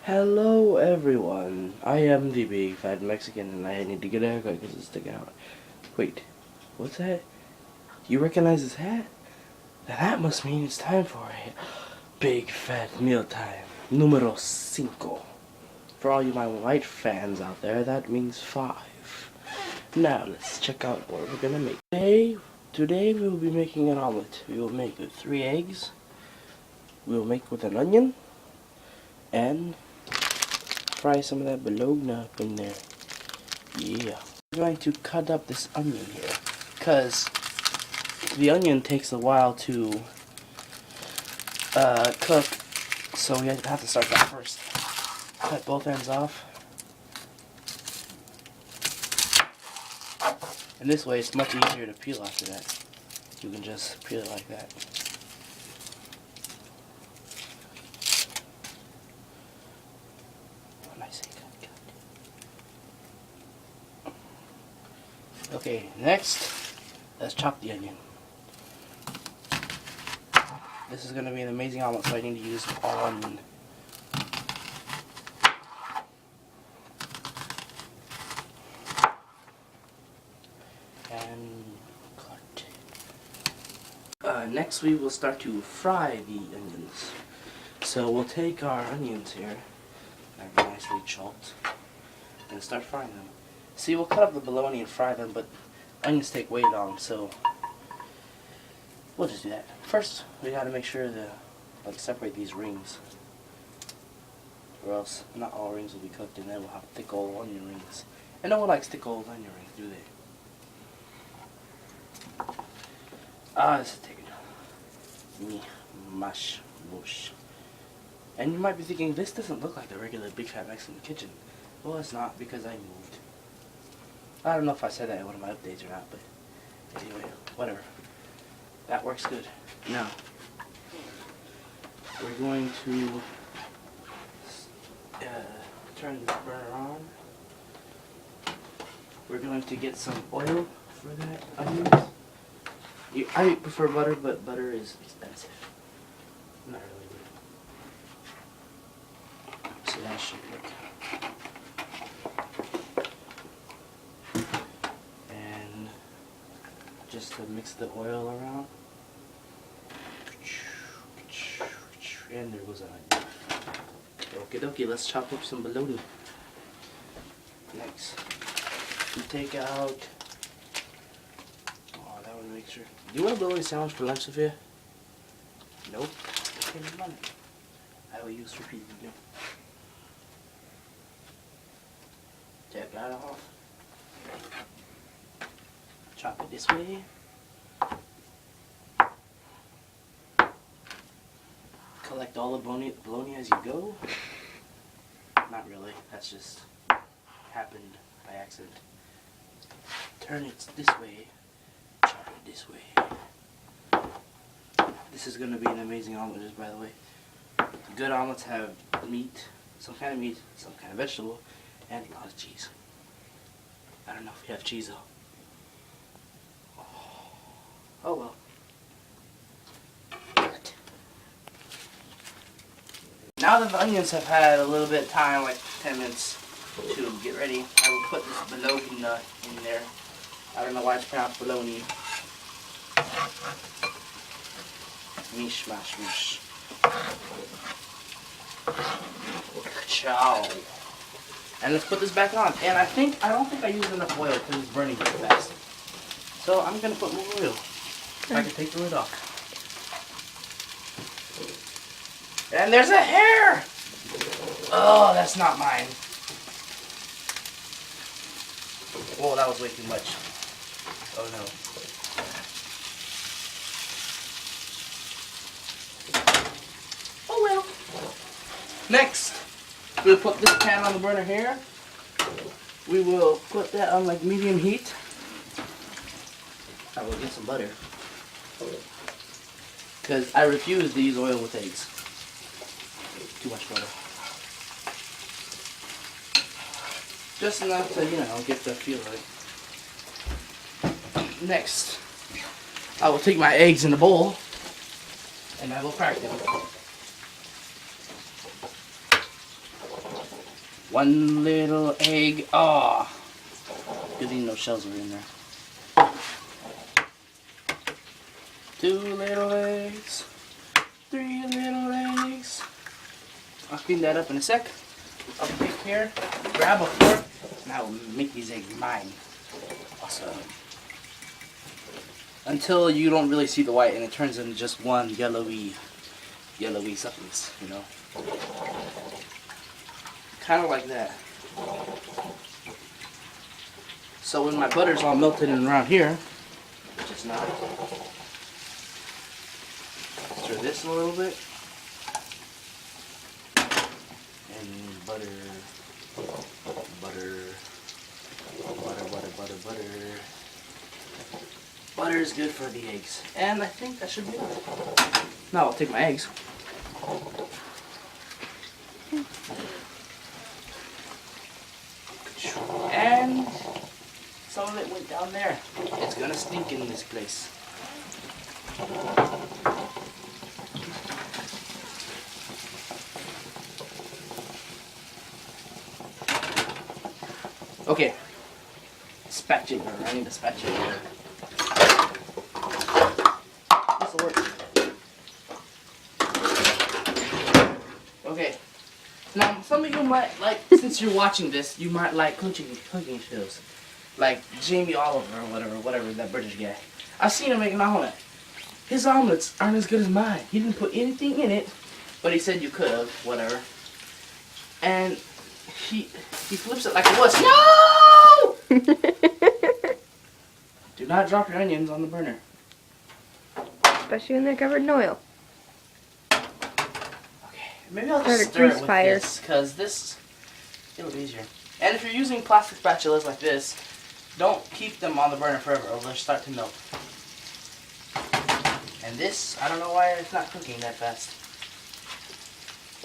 Hello everyone, I am the big fat Mexican and I need to get a haircut because it's sticking out. Wait, what's that? You recognize this hat? Now that must mean it's time for a big fat meal time. Numero 5. For all you my white fans out there, that means 5. Now let's check out what we're gonna make. Today we will be making an omelet. We will make with 3 eggs. We will make with an onion and fry some of that bologna up in there. Yeah. I'm going to cut up this onion here, because the onion takes a while to cook, so we have to start that first. Cut both ends off. And this way it's much easier to peel after that. You can just peel it like that. Okay, next, let's chop the onion. This is going to be an amazing omelet, so I need to use all onion. And cut. Next we will start to fry the onions. So we'll take our onions here, nicely chopped, and start frying them. See, we'll cut up the bologna and fry them, but onions take way long, so we'll just do that. First, we gotta make sure to separate these rings, or else not all rings will be cooked, and then we'll have thick old onion rings. And no one likes thick old onion rings, do they? This is taking me mush. And you might be thinking, this doesn't look like the regular Big Fat Mexican kitchen. Well, it's not, because I moved. I don't know if I said that in one of my updates or not, but anyway, whatever. That works good. Now, we're going to turn this burner on. We're going to get some oil for that onions. I prefer butter, but butter is expensive. Not really good. So that should work. Just to mix the oil around. And there goes an onion. Okie dokie, let's chop up some bologna. Next, we take out. Oh, that would make sure. Do you want a bologna sandwich for lunch, Sophia? Nope. Okay, money. I will use repeatedly. Take that off. Chop it this way. Collect all the bologna as you go. Not really, that's just happened by accident. Turn it this way, chop it this way. This is going to be an amazing omelet, just by the way. Good omelets have meat, some kind of vegetable, and a lot of cheese. I don't know if we have cheese though. Oh well. Now that the onions have had a little bit of time, like 10 minutes to get ready, I will put this bologna in there. I don't know why it's pronounced bologna. Mish mash mish. Ciao. And let's put this back on. And I don't think I used enough oil because it's burning too fast. So I'm gonna put more oil. If I can take the lid off. And there's a hair! Oh, that's not mine. Whoa, that was way too much. Oh no. Oh well. Next, we'll put this pan on the burner here. We will put that on like medium heat. I will get some butter. Because I refuse to use oil with eggs. Too much butter. Just enough to, get the feel of it. Next, I will take my eggs in a bowl and I will crack them. 1 little egg. Oh, good thing no shells were in there. 2 little eggs. 3 little eggs. I'll clean that up in a sec. I'll pick here, grab a fork, and I will make these eggs mine. Awesome. Until you don't really see the white and it turns into just one yellowy substance, you know. Kind of like that. So when my butter's all melted and around here, which it's not, stir this a little bit. And butter. Butter is good for the eggs. And I think that should be enough. Now I'll take my eggs. And some of it went down there. It's gonna stink in this place. Okay. Spatula. I need a spatula. This'll work. Okay. Now, some of you might like, since you're watching this, you might like cooking shows. Like Jamie Oliver or whatever, that British guy. I've seen him make an omelet. His omelets aren't as good as mine. He didn't put anything in it, but he said you could have, whatever. And he flips it like it was. No! Do not drop your onions on the burner. Especially when they're covered in oil. Okay, maybe I'll just stir it with this, because this, it'll be easier. And if you're using plastic spatulas like this, don't keep them on the burner forever or they'll start to melt. And this, I don't know why it's not cooking that fast.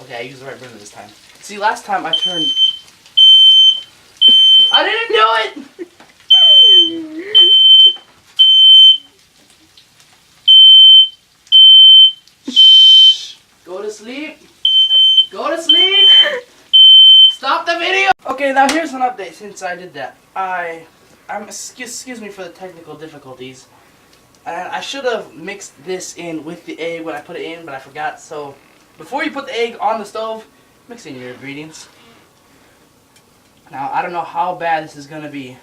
Okay, I used the right burner this time. See, last time I turned... I didn't do it! Shh. Go to sleep. Go to sleep. Stop the video. Okay, now here's an update since I did that. Excuse me for the technical difficulties. And I should have mixed this in with the egg when I put it in, but I forgot. So, before you put the egg on the stove, mix in your ingredients. Now, I don't know how bad this is going to be,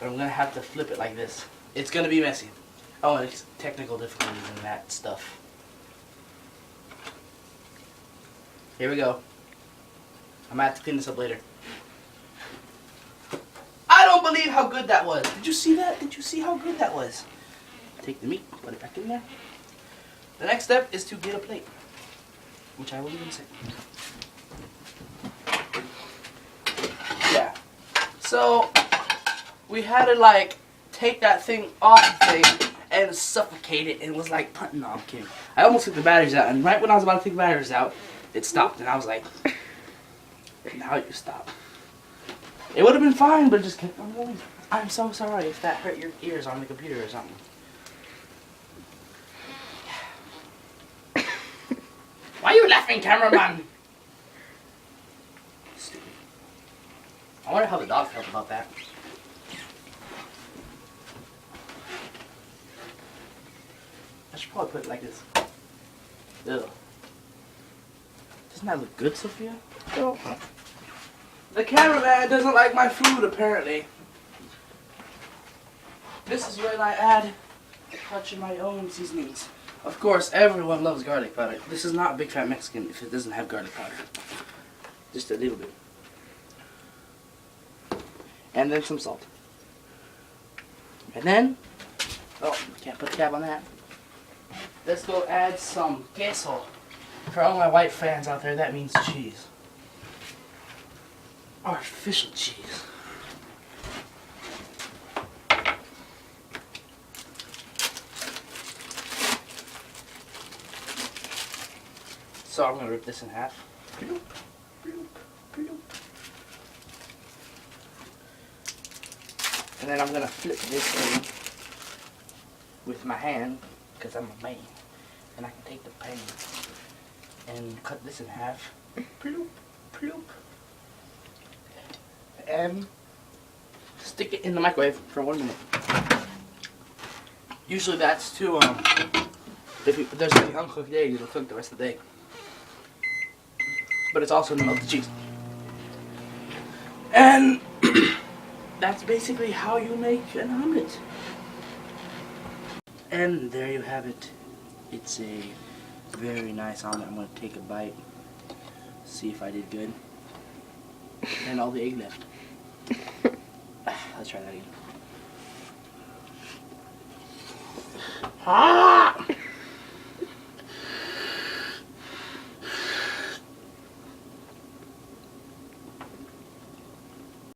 but I'm going to have to flip it like this. It's going to be messy. Oh, and it's technical difficulties and that stuff. Here we go. I might have to clean this up later. I don't believe how good that was. Did you see that? Did you see how good that was? Take the meat, put it back in there. The next step is to get a plate, which I will do in a second. Yeah. So, we had to like take that thing off the thing and suffocate it, and it was like, no, I'm kidding. I almost took the batteries out, and right when I was about to take the batteries out, it stopped, and I was like, now you stop. It would have been fine, but it just kept on going. I'm so sorry if that hurt your ears on the computer or something. Why are you laughing, cameraman? Stupid. I wonder how the dog felt about that. I should probably put it like this. Ugh. Doesn't that look good, Sophia? Oh. The cameraman doesn't like my food, apparently. This is when I add a touch of my own seasonings. Of course, everyone loves garlic powder. This is not Big Fat Mexican if it doesn't have garlic powder. Just a little bit. And then some salt. And then, oh, can't put the cap on that. Let's go add some queso. For all my white fans out there, that means cheese. Artificial cheese. So I'm going to rip this in half. And then I'm going to flip this in with my hand, because I'm a man. And I can take the pan and cut this in half. Ploop, ploop. and stick it in the microwave for 1 minute. Usually that's to, if there's any uncooked eggs, it'll cook the rest of the egg. But it's also to melt the cheese. And that's basically how you make an omelet. And there you have it. It's a very nice omelet. I'm going to take a bite, see if I did good. And all the egg left. Let's try that again. Ah!